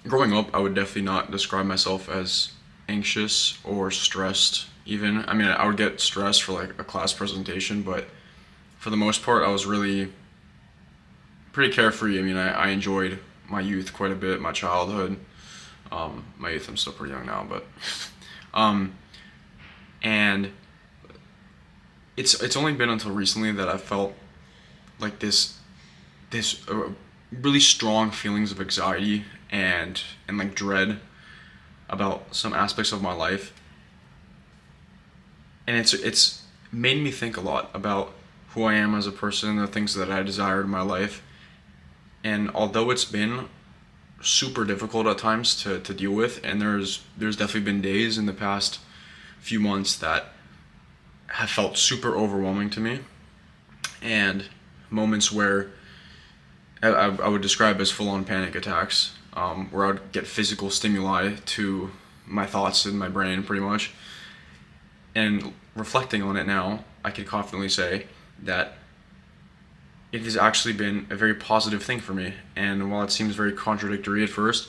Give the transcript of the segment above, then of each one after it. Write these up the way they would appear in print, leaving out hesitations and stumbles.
growing up, I would definitely not describe myself as anxious or stressed. Even, I mean, I would get stressed for like a class presentation, but for the most part, I was really pretty carefree. I mean, I enjoyed my youth quite a bit, my childhood. My youth, I'm still pretty young now, but um, and it's only been until recently that I felt like this really strong feelings of anxiety and like dread about some aspects of my life, and it's made me think a lot about who I am as a person, the things that I desire in my life, and although it's been super difficult at times to deal with, and there's definitely been days in the past few months that have felt super overwhelming to me, and moments where I would describe as full-on panic attacks, where I would get physical stimuli to my thoughts in my brain, pretty much. And reflecting on it now, I can confidently say that it has actually been a very positive thing for me. And while it seems very contradictory at first,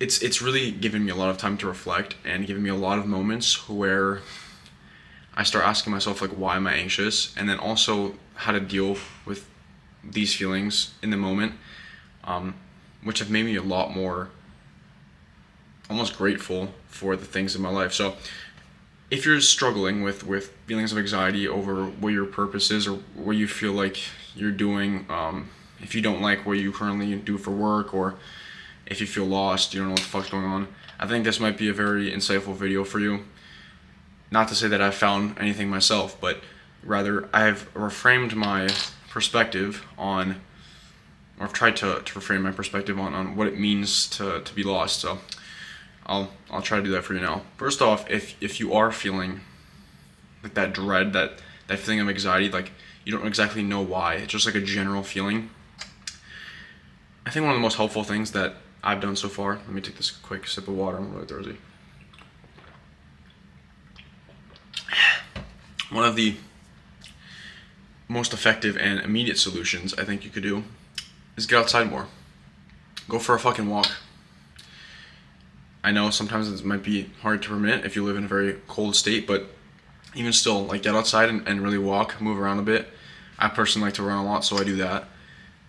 it's really given me a lot of time to reflect and given me a lot of moments where I start asking myself like, why am I anxious, and then also how to deal with these feelings in the moment, um, which have made me a lot more almost grateful for the things in my life. So if you're struggling with feelings of anxiety over what your purpose is or what you feel like you're doing, if you don't like what you currently do for work, or if you feel lost, you don't know what the fuck's going on, I think this might be a very insightful video for you. Not to say that I've found anything myself, but rather I've reframed my perspective on, or I've tried to reframe my perspective on what it means to be lost. So I'll try to do that for you now. First off, if you are feeling like that dread, that feeling of anxiety, like you don't exactly know why, it's just like a general feeling, I think one of the most helpful things that I've done so far, let me take this quick sip of water, I'm really thirsty. One of the most effective and immediate solutions I think you could do is get outside more. Go for a fucking walk. I know sometimes it might be hard to permit if you live in a very cold state, but even still, like, get outside and really walk, move around a bit. I personally like to run a lot, so I do that.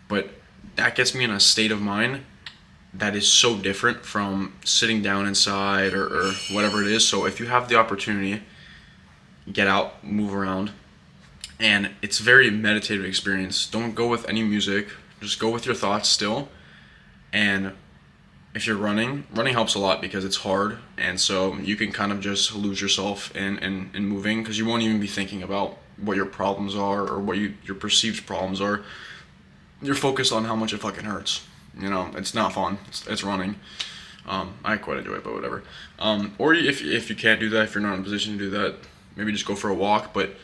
But that gets me in a state of mind that is so different from sitting down inside or whatever it is. So if you have the opportunity, get out, move around, and it's a very meditative experience. Don't go with any music, just go with your thoughts still. And if you're running helps a lot because it's hard, and so you can kind of just lose yourself in moving, because you won't even be thinking about what your problems are or what your perceived problems are. You're focused on how much it fucking hurts. You know, it's not fun. It's running. I quite enjoy it, but whatever. Or if you can't do that, if you're not in a position to do that, maybe just go for a walk, but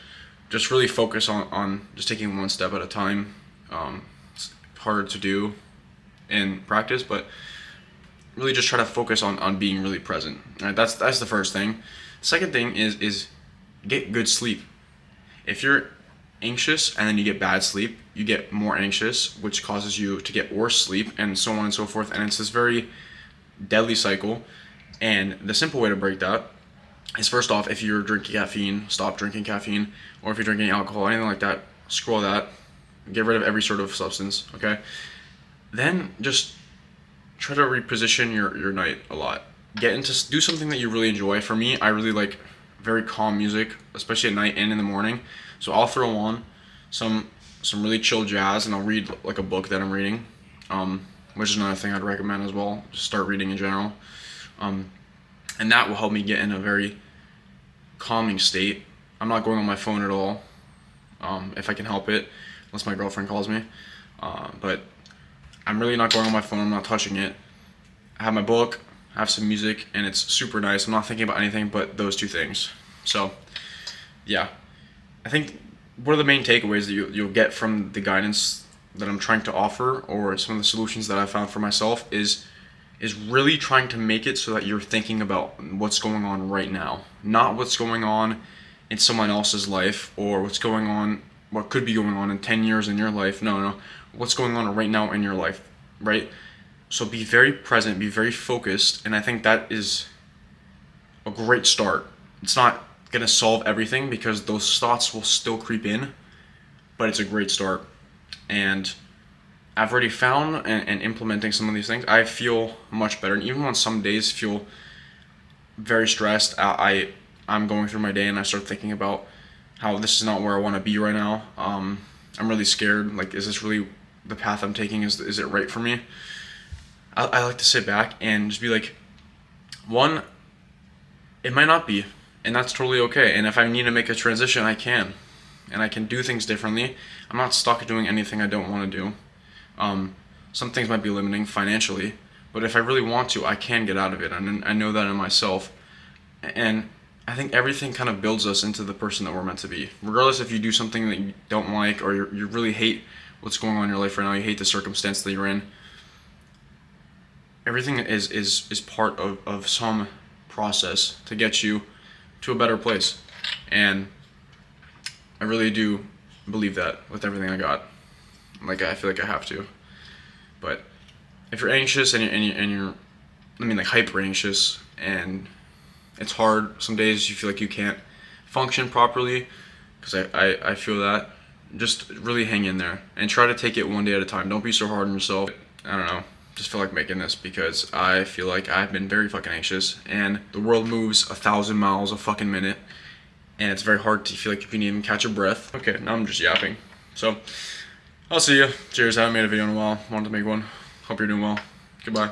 just really focus on just taking one step at a time. It's hard to do in practice, but really just try to focus on being really present. All right, that's the first thing. Second thing is get good sleep. If you're anxious and then you get bad sleep, you get more anxious, which causes you to get worse sleep, and so on and so forth. And it's this very deadly cycle. And the simple way to break that is, first off, if you're drinking caffeine, stop drinking caffeine. Or if you're drinking alcohol, anything like that, scroll that. Get rid of every sort of substance, okay? Then just try to reposition your night a lot. Do something that you really enjoy. For me, I really like very calm music, especially at night and in the morning. So I'll throw on some really chill jazz, and I'll read like a book that I'm reading, which is another thing I'd recommend as well. Just start reading in general, and that will help me get in a very calming state. I'm not going on my phone at all, if I can help it, unless my girlfriend calls me. But I'm really not going on my phone. I'm not touching it. I have my book, I have some music, and it's super nice. I'm not thinking about anything but those two things. So, yeah, I think one of the main takeaways that you'll get from the guidance that I'm trying to offer, or some of the solutions that I found for myself, is really trying to make it so that you're thinking about what's going on right now, not what's going on in someone else's life, or what could be going on in 10 years in your life. No, what's going on right now in your life, right? So be very present, be very focused, and I think that is a great start. It's not going to solve everything because those thoughts will still creep in, but it's a great start. And I've already found and implementing some of these things, I feel much better. And even on some days feel very stressed, I'm going through my day and I start thinking about how this is not where I want to be right now. I'm really scared. Like, is this really the path I'm taking? Is it right for me? I like to sit back and just be like, one, it might not be, and that's totally okay. And if I need to make a transition, I can, and I can do things differently. I'm not stuck doing anything I don't want to do. Some things might be limiting financially, but if I really want to, I can get out of it, and I know that in myself. And I think everything kind of builds us into the person that we're meant to be. Regardless if you do something that you don't like or you really hate what's going on in your life right now, you hate the circumstance that you're in. Everything is part of some process to get you to a better place. And I really do believe that with everything I got. Like, I feel like I have to. But if you're anxious and you're I mean, like, hyper anxious, and it's hard, some days you feel like you can't function properly, because I feel that, just really hang in there and try to take it one day at a time. Don't be so hard on yourself. I don't know, just feel like making this because I feel like I've been very fucking anxious, and the world moves 1,000 miles a fucking minute, and it's very hard to feel like you can even catch a breath. Okay, now I'm just yapping. So, I'll see you. Cheers, I haven't made a video in a while. Wanted to make one. Hope you're doing well. Goodbye.